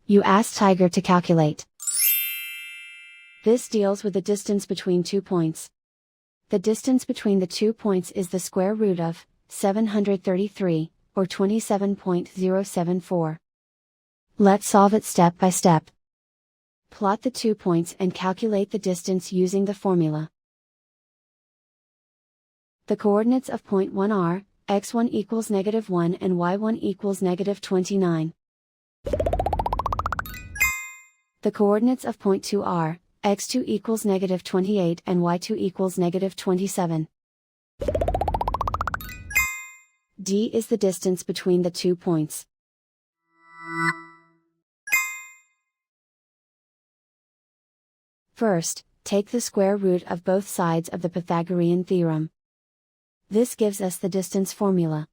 You ask Tiger to calculate. This deals with the distance between 2 points. The distance between the 2 points is the square root of 733, or 27.074. Let's solve it step by step. Plot the 2 points and calculate the distance using the formula. The coordinates of point 1 are, x1 equals -1 and y1 equals -29. The coordinates of point 2 are, x2 equals -28 and y2 equals -27. D is the distance between the 2 points. First, take the square root of both sides of the Pythagorean theorem. This gives us the distance formula.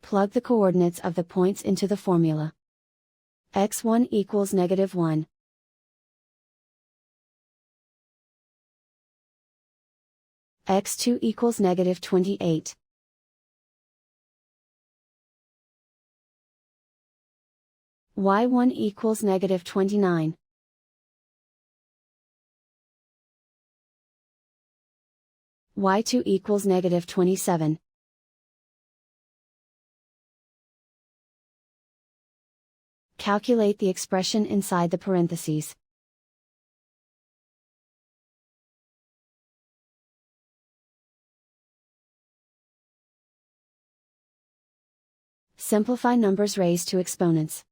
Plug the coordinates of the points into the formula. x1 equals -1. x2 equals -28. y1 equals -29. y2 equals -27. Calculate the expression inside the parentheses. Simplify numbers raised to exponents.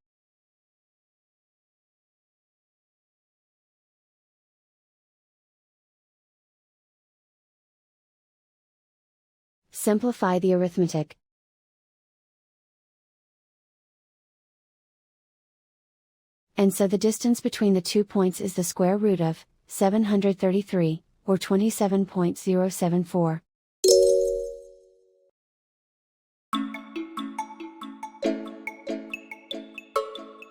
Simplify the arithmetic. And so the distance between the 2 points is the square root of 733, or 27.074.